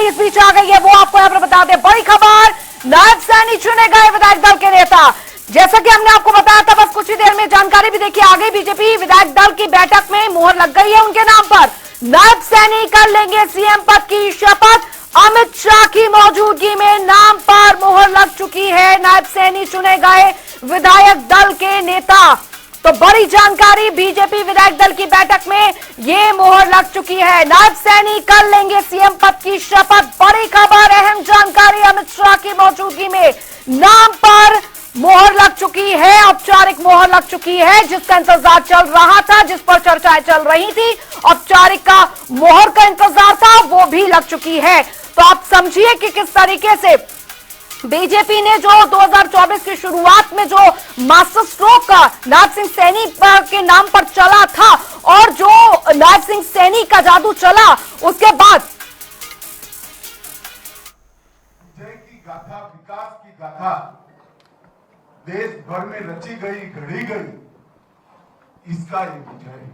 जानकारी इस बीच आ गई है, वो आपको यहाँ पर बता दें। बड़ी खबर, नायब सैनी चुने गए विधायक दल के नेता। जैसा कि हमने आपको बताया था, बस कुछ ही देर में जानकारी भी देखिए आ गई। बीजेपी विधायक दल की बैठक में मुहर लग गई है उनके नाम पर। नायब सैनी कर लेंगे सीएम पद की शपथ। अमित शाह की मौजूदगी में नाम पर मुहर लग चुकी है। नायब सैनी चुने गए विधायक दल के नेता। तो बड़ी जानकारी, बीजेपी विधायक दल की बैठक में ये मुहर लग चुकी है। नायब सैनी कर लेंगे सीएम पद की शपथ। बड़ी खबर, अहम जानकारी, अमित शाह की मौजूदगी में नाम पर मोहर लग चुकी है। औपचारिक मोहर लग चुकी है। जिसका इंतजार चल रहा था, जिस पर चर्चाएं चल रही थी, औपचारिक का मोहर का इंतजार था, वो भी लग चुकी है। तो आप समझिए कि किस तरीके से बीजेपी ने जो 2024 की शुरुआत में जो मास्टर स्ट्रोक नायब सिंह सैनी के नाम पर चला था, और जो नायब सिंह सैनी का जादू चला, उसके बाद विजय की गाथा, विकास की गाथा देश भर में रची गई, घड़ी गई, इसका ये विजय है।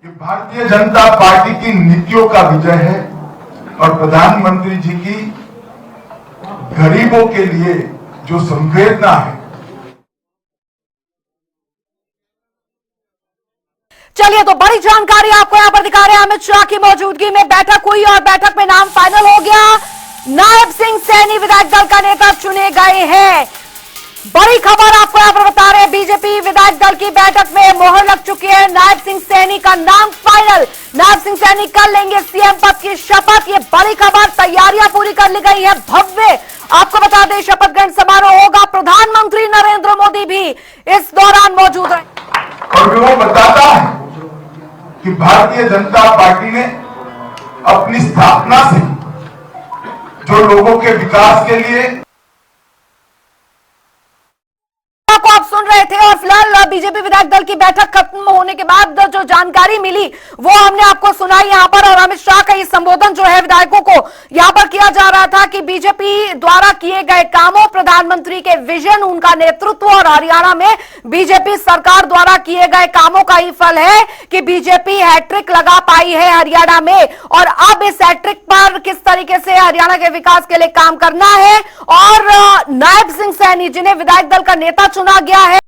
ये भारतीय जनता पार्टी की नीतियों का विजय है और प्रधानमंत्री जी की गरीबों के लिए जो संवेदना है। चलिए, तो बड़ी जानकारी आपको यहां पर दिखा रहे हैं। अमित शाह की मौजूदगी में बैठक हुई और बैठक में नाम फाइनल हो गया। नायब सिंह सैनी विधायक दल का नेता चुने गए हैं। बड़ी खबर आपको यहां पर बता रहे हैं। बीजेपी विधायक दल की बैठक में मोहर लग चुकी है। नायब सिंह सैनी का नाम फाइनल। नायब सिंह सैनी कर लेंगे सीएम पद की शपथ। ये बड़ी खबर, तैयारियां पूरी कर ली गई है। भव्य, आपको बता दें, शपथ ग्रहण समारोह होगा। प्रधानमंत्री नरेंद्र मोदी भी इस दौरान मौजूद रहे। और वो बताता है कि भारतीय जनता पार्टी ने अपनी स्थापना से जो लोगों के विकास के लिए को आप सुन रहे थे। और फिलहाल बीजेपी विधायक दल की बैठक खत्म होने के बाद जो जानकारी मिली वो हमने आपको सुनाई यहां पर। और अमित शाह का ये संबोधन जो है विधायकों को यहां पर किया जा रहा था कि बीजेपी द्वारा किए गए कामों, प्रधानमंत्री के विजन, उनका नेतृत्व और हरियाणा में बीजेपी सरकार द्वारा किए गए कामों का ही फल है कि बीजेपी हैट्रिक लगा पाई है हरियाणा में। और अब इस हैट्रिक पर किस तरीके से हरियाणा के विकास के लिए काम करना है, और नायब सिंह सैनी जिन्हें विधायक दल का नेता चुना गया है,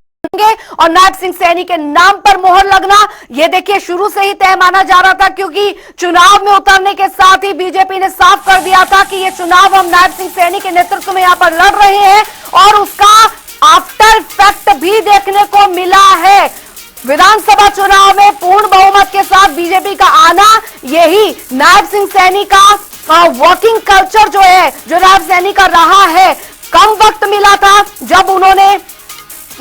और नायब सिंह सैनी के नाम पर मोहर लगना, यह देखिए शुरू से ही तय माना जा रहा था। क्योंकि चुनाव में उतरने के साथ ही बीजेपी ने साफ कर दिया था कि यह चुनाव हम नायब सिंह सैनी के नेतृत्व में यहां पर लड़ रहे हैं, और उसका आफ्टर इफेक्ट भी देखने को मिला है। विधानसभा चुनाव में पूर्ण बहुमत के साथ बीजेपी का आना, यही नायब सिंह सैनी का वर्किंग कल्चर जो है, जो नायब सैनी का रहा है। कम वक्त मिला था जब उन्होंने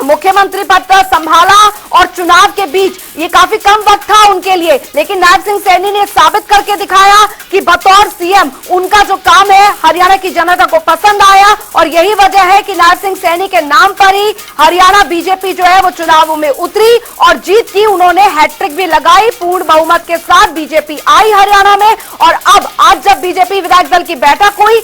मुख्यमंत्री पद संभाला, और चुनाव के बीच ये काफी कम वक्त था उनके लिए, लेकिन नायब सिंह सैनी ने साबित करके दिखाया कि बतौर सीएम उनका जो काम है हरियाणा की जनता को पसंद आया। और यही वजह है कि नायब सिंह सैनी के नाम पर ही हरियाणा बीजेपी जो है वो चुनावों में उतरी और जीत की। उन्होंने हैट्रिक भी लगाई, पूर्ण बहुमत के साथ बीजेपी आई हरियाणा में। और अब आज जब बीजेपी विधायक दल की बैठक हुई,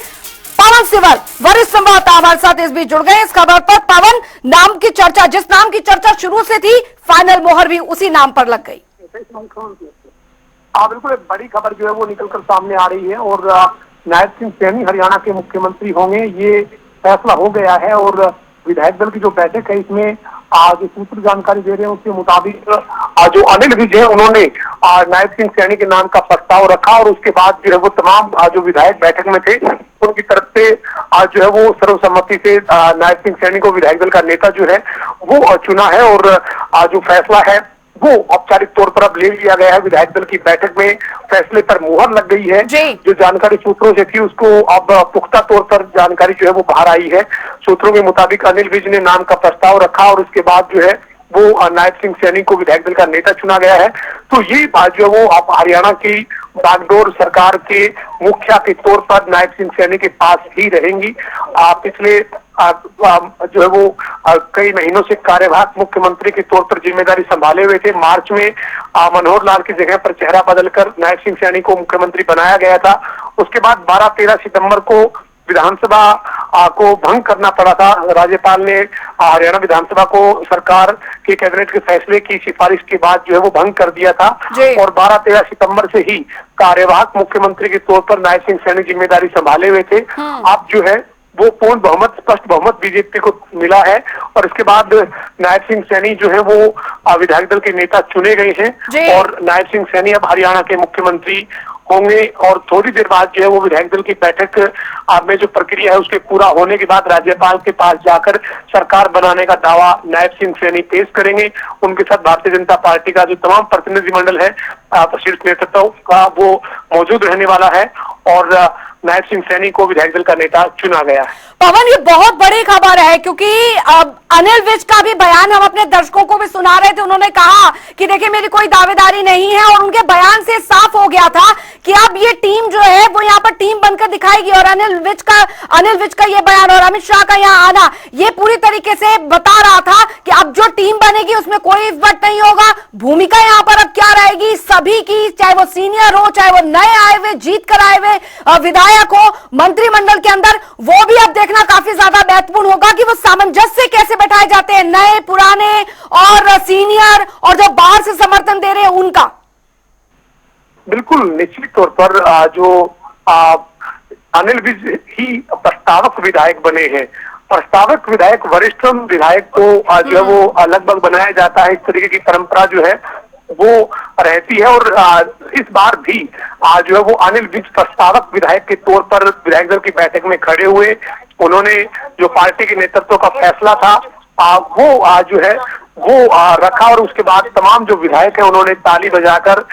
पवन सिवल वरिष्ठ संवाददाता हमारे साथ इस बीच जुड़ गए इस खबर पर। पवन, नाम की चर्चा, जिस नाम की चर्चा शुरू से थी, फाइनल मोहर भी उसी नाम पर लग गई। बिल्कुल, एक बड़ी खबर जो है वो निकलकर सामने आ रही है, और नायब सिंह सैनी हरियाणा के मुख्यमंत्री होंगे, ये फैसला हो गया है। और विधायक दल की जो बैठक है, इसमें जो सूत्र जानकारी दे रहे हैं उसके मुताबिक जो अनिल विज है, उन्होंने नायब सिंह सैनी के नाम का प्रस्ताव रखा, और उसके बाद जो है वो तमाम जो विधायक बैठक में थे उनकी तरफ से जो है वो सर्वसम्मति से नायब सिंह सैनी को विधायक दल का नेता जो है वो चुना है। और जो फैसला है वो औपचारिक तौर पर अब ले लिया गया है। विधायक दल की बैठक में फैसले पर मुहर लग गई है। जो जानकारी सूत्रों से थी उसको अब पुख्ता तौर पर जानकारी जो है वो बाहर आई है। सूत्रों के मुताबिक अनिल विज ने नाम का प्रस्ताव रखा, और उसके बाद जो है वो नायब सिंह सैनी को विधायक दल का नेता चुना गया है। तो ये बात जो है वो अब हरियाणा की बागडोर सरकार के मुखिया के तौर पर नायब सिंह सैनी के पास ही रहेंगी। पिछले जो है वो कई महीनों से कार्यवाहक मुख्यमंत्री के तौर पर जिम्मेदारी संभाले हुए थे। मार्च में मनोहर लाल की जगह पर चेहरा बदलकर नायब सिंह सैनी को मुख्यमंत्री बनाया गया था। उसके बाद 12-13 सितंबर को विधानसभा को भंग करना पड़ा था। राज्यपाल ने हरियाणा विधानसभा को सरकार के कैबिनेट के फैसले की सिफारिश के बाद जो है वो भंग कर दिया था और 12-13 सितंबर से ही कार्यवाहक मुख्यमंत्री के तौर पर नायब सिंह सैनी जिम्मेदारी संभाले हुए थे। अब जो है वो पूर्ण बहुमत, स्पष्ट बहुमत बीजेपी को मिला है और इसके बाद नायब सिंह सैनी जो है वो विधायक दल के नेता चुने गए हैं और नायब सिंह सैनी अब हरियाणा के मुख्यमंत्री होंगे और थोड़ी देर बाद जो है वो विधायक दल की बैठक में जो प्रक्रिया है उसके पूरा होने के बाद राज्यपाल के पास जाकर सरकार बनाने का दावा नायब सिंह सैनी पेश करेंगे। उनके साथ भारतीय जनता पार्टी का जो तमाम प्रतिनिधिमंडल है शीर्ष नेतृत्व का वो मौजूद रहने वाला है और नायब सिंह सैनी को विधायक दल का नेता चुना गया है। पवन, ये बहुत बड़ी खबर है क्योंकि अनिल विज का भी बयान हम अपने दर्शकों को भी सुना रहे थे। उन्होंने कहा कि देखिए मेरी कोई दावेदारी नहीं है और उनके बयान से साफ हो गया था कि अब ये टीम जो है वो यहाँ पर टीम बनकर दिखाएगी और अनिल विज का ये बयान और अमित शाह का यहाँ आना ये पूरी तरीके से बता रहा था कि अब जो टीम बनेगी उसमें कोई वट नहीं होगा। भूमिका यहाँ पर अब क्या रहेगी सभी की, चाहे वो सीनियर हो चाहे वो नए आए हुए जीत कर आए हुए विधायक हो मंत्रिमंडल के अंदर, वो भी अब देखना काफी ज्यादा महत्वपूर्ण होगा कि वो सामंजस्य कैसे बैठाए जाते हैं, नए पुराने और सीनियर और जो बाहर से समर्थन दे रहे हैं उनका। बिल्कुल निश्चित तौर पर जो अनिल विज ही प्रस्तावक विधायक बने हैं। प्रस्तावक विधायक वरिष्ठतम विधायक को जो है वो लगभग बनाया जाता है, इस तरीके की परंपरा जो है वो रहती है और इस बार भी जो है वो अनिल विज प्रस्तावक विधायक के तौर पर विधायक दल की बैठक में खड़े हुए। उन्होंने जो पार्टी के नेतृत्व का फैसला था वो जो है वो रखा और उसके बाद तमाम जो विधायक है उन्होंने ताली बजाकर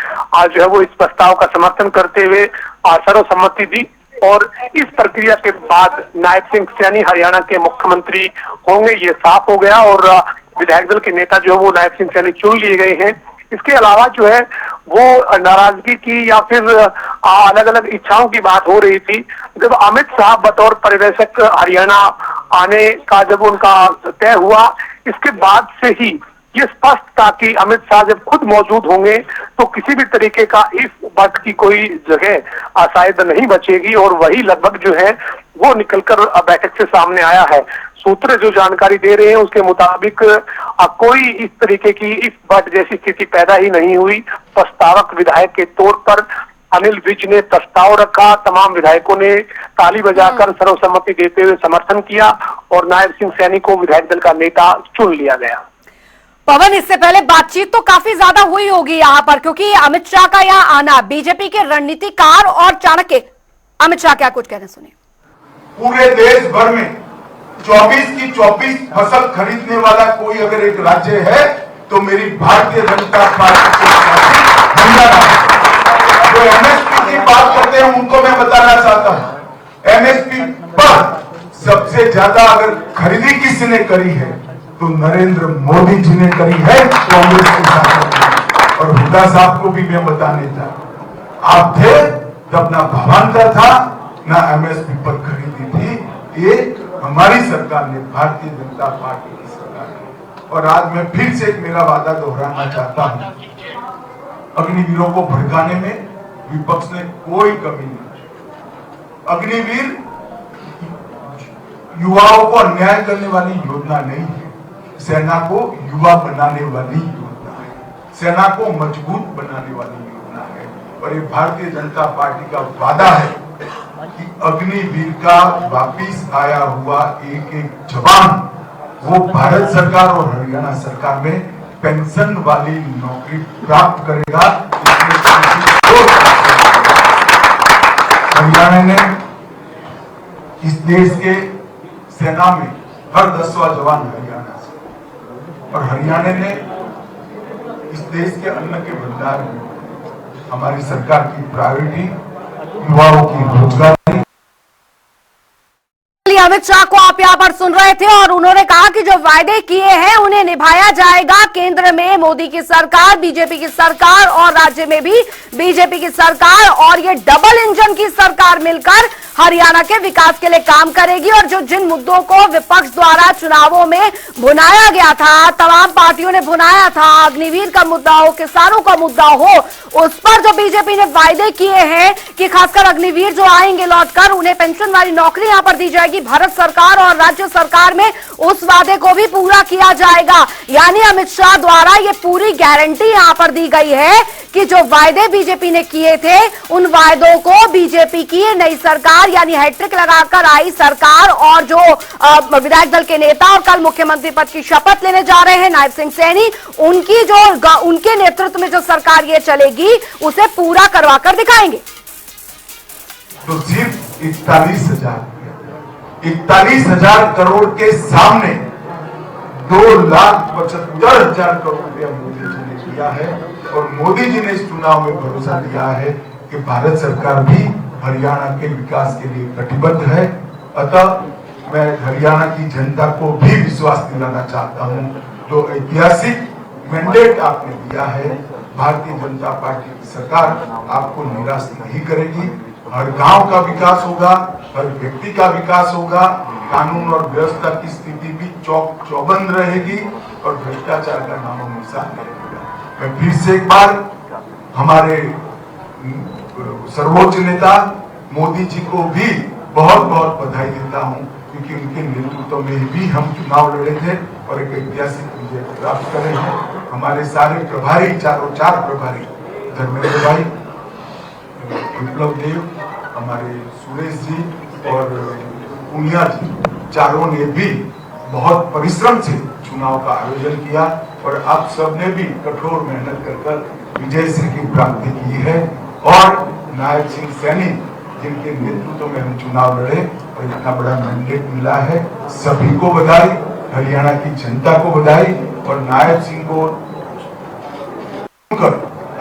जो है वो इस प्रस्ताव का समर्थन करते हुए सर्वसम्मति दी और इस प्रक्रिया के बाद नायब सिंह सैनी हरियाणा के मुख्यमंत्री होंगे, ये साफ हो गया और विधायक दल के नेता जो है वो नायब सिंह सैनी चुन लिए गए हैं। इसके अलावा जो है वो नाराजगी की या फिर अलग अलग इच्छाओं की बात हो रही थी। जब अमित शाह बतौर पर्यवेक्षक हरियाणा आने का जब उनका तय हुआ, इसके बाद से ही ये स्पष्ट था कि अमित शाह जब खुद मौजूद होंगे तो किसी भी तरीके का इस बात की कोई जगह शायद नहीं बचेगी और वही लगभग जो है वो निकलकर बैठक से सामने आया है। सूत्र जो जानकारी दे रहे हैं उसके मुताबिक कोई इस तरीके की इस बट जैसी स्थिति पैदा ही नहीं हुई। प्रस्तावक विधायक के तौर पर अनिल विज ने प्रस्ताव रखा, तमाम विधायकों ने ताली बजाकर सर्वसम्मति देते हुए समर्थन किया और नायब सिंह सैनी को विधायक दल का नेता चुन लिया गया। पवन, इससे पहले बातचीत तो काफी ज्यादा हुई होगी यहाँ पर क्योंकि अमित शाह का यहाँ आना, बीजेपी के रणनीतिकार और चाणक्य अमित शाह क्या कुछ कहने सुनिए। पूरे देश भर में 24 की 24 फसल खरीदने वाला कोई अगर एक राज्य है तो मेरी भारतीय जनता पार्टी हरियाणा। जो एमएसपी की बात करते हैं उनको मैं बताना चाहता हूं, एमएसपी पर सबसे ज्यादा अगर खरीदी किसने करी है तो नरेंद्र मोदी जी ने करी है कांग्रेस के साथ। और हुड्डा साहब को भी मैं बताने था, आप थे तब ना भावांतर था ना एमएसपी पर खरीदी थी, ये हमारी सरकार ने, भारतीय जनता पार्टी की सरकार ने। और आज मैं फिर से मेरा वादा दोहराना चाहता हूं, अग्निवीरों को भड़काने में विपक्ष ने कोई कमी नहीं। अग्निवीर युवाओं को अन्याय करने वाली योजना नहीं है, सेना को युवा बनाने वाली योजना है, सेना को मजबूत बनाने वाली योजना है। और ये भारतीय जनता पार्टी का वादा है कि अग्निवीर का वापिस आया हुआ एक एक जवान वो भारत सरकार और हरियाणा सरकार में पेंशन वाली नौकरी प्राप्त करेगा। हरियाणा ने इस देश के सेना में हर 10वां जवान हरियाणा से, और हरियाणा ने इस देश के अन्न के भंडार में हमारी सरकार की प्रायोरिटी युवाओं की रोजगार। अमित शाह को आप यहाँ पर सुन रहे थे और उन्होंने कहा कि जो वायदे किए हैं उन्हें निभाया जाएगा। केंद्र में मोदी की सरकार, बीजेपी की सरकार और राज्य में भी बीजेपी की सरकार और ये डबल इंजन की सरकार मिलकर हरियाणा के विकास के लिए काम करेगी और जो जिन मुद्दों को विपक्ष द्वारा चुनावों में भुनाया गया था, तमाम पार्टियों ने भुनाया था, अग्निवीर का मुद्दा हो, किसानों का मुद्दा हो, उस पर जो बीजेपी ने वायदे किए हैं कि खासकर अग्निवीर जो आएंगे लौटकर उन्हें पेंशन वाली नौकरी यहां पर दी जाएगी, भारत सरकार और राज्य सरकार में उस वादे को भी पूरा किया जाएगा। यानी अमित शाह द्वारा ये पूरी गारंटी यहां पर दी गई है कि जो वायदे बीजेपी ने किए थे उन वायदों को बीजेपी की नई सरकार यानी हैट्रिक लगाकर आई सरकार और जो विधायक दल के नेता और कल मुख्यमंत्री पद की शपथ लेने जा रहे हैं नायब सिंह सैनी, उनके नेतृत्व में जो सरकार ये चलेगी उसे पूरा करवा कर दिखाएंगे। तो सिर्फ 41,000 करोड़ के सामने 2,75,000 करोड़ रुपया मोदी जी ने किया है और मोदी जी ने इस चुनाव में भरोसा दिया है कि भारत सरकार भी हरियाणा के विकास के लिए कटिबद्ध है। अतः मैं हरियाणा की जनता को भी विश्वास दिलाना चाहता हूं, जो ऐतिहासिक मैंडेट आपने दिया है, भारतीय जनता पार्टी की सरकार आपको निराश नहीं करेगी। हर गांव का विकास होगा, हर व्यक्ति का विकास होगा, कानून और व्यवस्था की स्थिति भी चौबंद रहेगी और भ्रष्टाचार का नामो निशान नहीं रहेगा। मैं फिर से एक बार हमारे सर्वोच्च नेता मोदी जी को भी बहुत बहुत बधाई देता हूं, क्योंकि उनके नेतृत्व में भी हम चुनाव लड़े थे और एक ऐतिहासिक विजय प्राप्त करे हैं। हमारे सारे प्रभारी, चार प्रभारी, धर्मेंद्र भाई, विप्लव देव, हमारे सुरेश जी और पुनिया जी, चारों ने भी बहुत परिश्रम से चुनाव का आयोजन किया और आप सबने भी कठोर मेहनत कर विजय श्री की प्राप्ति की है। और नायब सिंह सैनी जिनके नेतृत्व में हम चुनाव लड़े और इतना बड़ा मैंडेट मिला है, सभी को बधाई, हरियाणा की जनता को बधाई और नायब सिंह को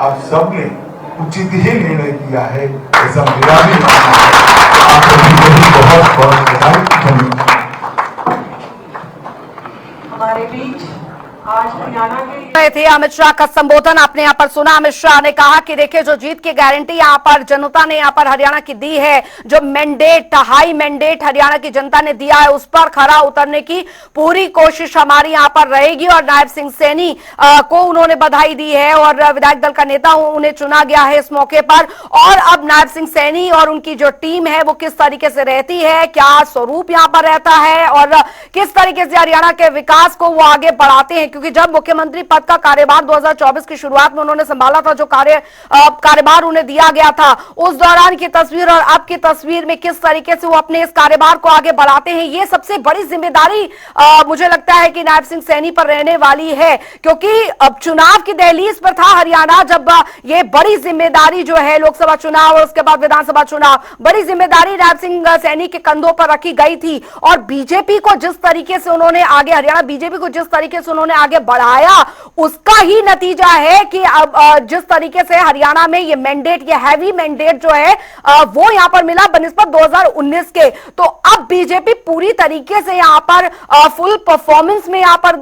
आप सबने उचित ही निर्णय किया है, ऐसा मेरा भी मानना है। आप सभी को भी बहुत बहुत बधाई। हमारे बीच आज हरियाणा के थे अमित शाह का संबोधन आपने यहाँ पर सुना। अमित शाह ने कहा कि देखिए जो जीत की गारंटी यहाँ पर जनता ने यहाँ पर हरियाणा की दी है, जो मैंडेट, हाई मैंडेट हरियाणा की जनता ने दिया है, उस पर खरा उतरने की पूरी कोशिश हमारी यहाँ पर रहेगी। और नायब सिंह सैनी को उन्होंने बधाई दी है और विधायक दल का नेता उन्हें चुना गया है इस मौके पर। और अब नायब सिंह सैनी और उनकी जो टीम है वो किस तरीके से रहती है, क्या स्वरूप यहाँ पर रहता है और किस तरीके से हरियाणा के विकास को वो आगे बढ़ाते हैं, क्योंकि जब मुख्यमंत्री पद का कार्यभार 2024 की शुरुआत में उन्होंने संभाला था, जो कार्यभार उन्हें दिया गया था, उस दौरान की तस्वीर और अब की तस्वीर में किस तरीके से वो अपने इस कार्यभार को आगे बढ़ाते हैं, ये सबसे बड़ी जिम्मेदारी मुझे लगता है कि नायब सिंह सैनी पर रहने वाली है। क्योंकि अब चुनाव की दहलीज पर था हरियाणा, जब ये बड़ी जिम्मेदारी जो है लोकसभा चुनाव और उसके बाद विधानसभा चुनाव, बड़ी जिम्मेदारी नायब सिंह सैनी के कंधों पर रखी गई थी। और बीजेपी को जिस तरीके से उन्होंने आगे, हरियाणा बीजेपी को जिस तरीके से उन्होंने आगे बढ़ाया, उसका ही नतीजा है कि अब जिस तरीके से हरियाणा में ये मैंडेट, ये हैवी मैंडेट जो है वो यहां पर मिला बनिस्बत 2019 के। तो अब बीजेपी पूरी तरीके से यहां पर फुल परफॉर्मेंस में यहां पर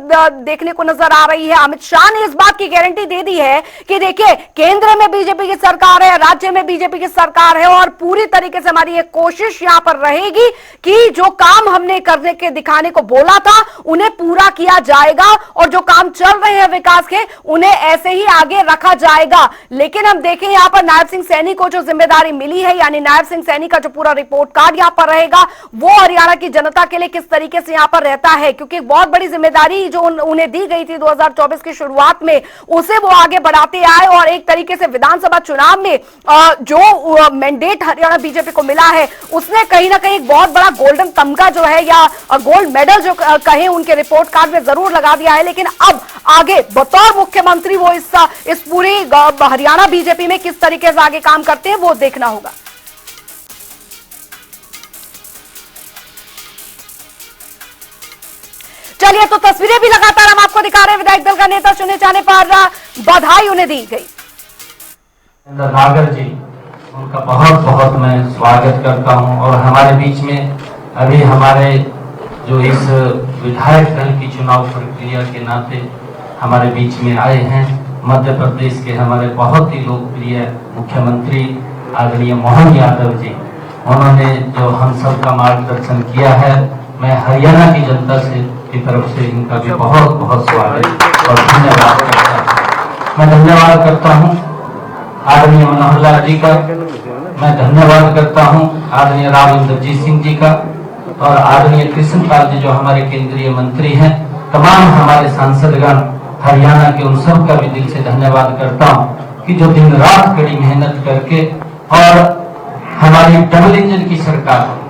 देखने को नजर आ रही है। अमित शाह ने इस बात की गारंटी दे दी है कि देखिए केंद्र में बीजेपी की सरकार है, राज्य में बीजेपी की सरकार है और पूरी तरीके से हमारी ये कोशिश यहां पर रहेगी कि जो काम हमने करने के दिखाने को बोला था उन्हें पूरा किया जाएगा और जो काम चल रहे हैं विकास के उन्हें ऐसे ही आगे रखा जाएगा। लेकिन हम देखें यहां पर नायब सिंह सैनी को जो जिम्मेदारी मिली है, यानी नायब सिंह सैनी का जो पूरा रिपोर्ट कार्ड यहां पर रहेगा वो हरियाणा की जनता के लिए किस तरीके से यहां पर रहता है, क्योंकि बहुत बड़ी जिम्मेदारी जो उन्हें दी गई थी 2024 की शुरुआत में, उसे वो आगे बढ़ाते आए और एक तरीके से विधानसभा चुनाव में जो मैंडेट हरियाणा बीजेपी को मिला है उसने कहीं ना कहीं एक बहुत बड़ा गोल्डन तमगा जो है या गोल्ड मेडल जो कहे उनके रिपोर्ट कार्ड में जरूर लगा दिया है। लेकिन अब आगे बतौर मुख्यमंत्री वो इस पूरी हरियाणा बीजेपी में किस तरीके से आगे काम करते हैं वो देखना होगा। चलिए तो तस्वीरें भी लगातार हम आपको दिखा रहे हैं। विधायक दल का नेता चुने जाने पर बधाई उन्हें दी गई। नागर जी, उनका बहुत बहुत मैं स्वागत करता हूं और हमारे बीच में अभी हमारे जो इस विधायक दल की चुनाव प्रक्रिया के नाते हमारे बीच में आए हैं, मध्य प्रदेश के हमारे बहुत ही लोकप्रिय मुख्यमंत्री आदरणीय मोहन यादव जी, उन्होंने जो हम सब का मार्गदर्शन किया है, मैं हरियाणा की जनता की तरफ से इनका भी बहुत बहुत स्वागत और धन्यवाद करता हूँ। मैं धन्यवाद करता हूँ आदरणीय मनोहर लाल जी का, मैं धन्यवाद करता हूँ आदरणीय राव इंद्रजीत सिंह जी का और आदरणीय कृष्णपाल जी जो हमारे केंद्रीय मंत्री हैं, तमाम हमारे सांसदगण हरियाणा के उन सब का भी दिल से धन्यवाद करता हूँ कि जो दिन रात कड़ी मेहनत करके और हमारी डबल इंजन की सरकार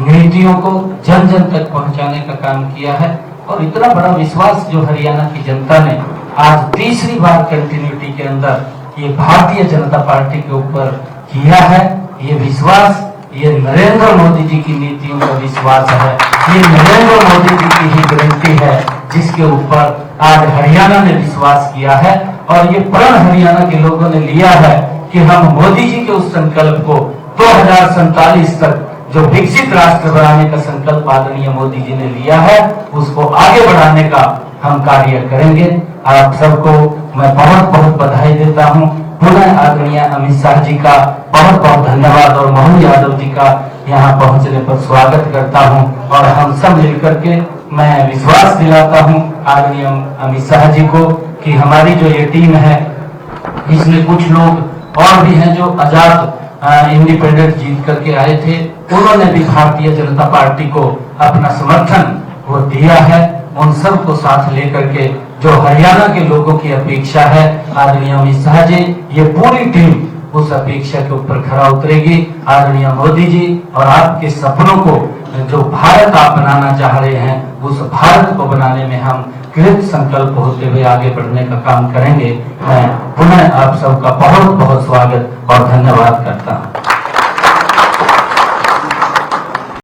नीतियों को जन जन तक पहुंचाने का काम किया है और इतना बड़ा विश्वास जो हरियाणा की जनता ने आज तीसरी बार कंटिन्यूटी के अंदर ये भारतीय जनता पार्टी के ऊपर किया है, ये विश्वास ये नरेंद्र मोदी जी की नीतियों का विश्वास है, ये नरेंद्र मोदी जी की ही गारंटी है जिसके ऊपर आज हरियाणा ने विश्वास किया है और ये प्रण हरियाणा के लोगों ने लिया है कि हम मोदी जी के उस संकल्प को 2047 तक जो विकसित राष्ट्र बनाने का संकल्प आदरणीय मोदी जी ने लिया है उसको आगे बढ़ाने का हम कार्य करेंगे। आप सबको मैं बहुत बहुत बधाई देता हूँ। पुनः आदरणीय अमित शाह जी का बहुत बहुत धन्यवाद और मोहन यादव जी का यहाँ पहुंचने पर स्वागत करता हूँ और हम सब मिलकर के मैं विश्वास दिलाता हूँ आदरणीय अमित शाह जी को कि हमारी जो ये टीम है इसमें कुछ लोग और भी हैं जो आजाद इंडिपेंडेंट जीत करके आए थे, उन्होंने भी भारतीय जनता पार्टी को अपना समर्थन वो दिया है। उन सब को साथ लेकर के जो हरियाणा के लोगों की अपेक्षा है आदरणीय अमित शाह जी, ये पूरी टीम उस अपेक्षा के ऊपर खरा उतरेगी। आदरणीय मोदी जी और आपके सपनों को जो भारत आप बनाना चाह रहे हैं उस भारत को बनाने में हम कृत संकल्प होते हुए आगे बढ़ने का काम करेंगे। मैं पुनः आप सबका बहुत बहुत स्वागत और धन्यवाद करता हूँ।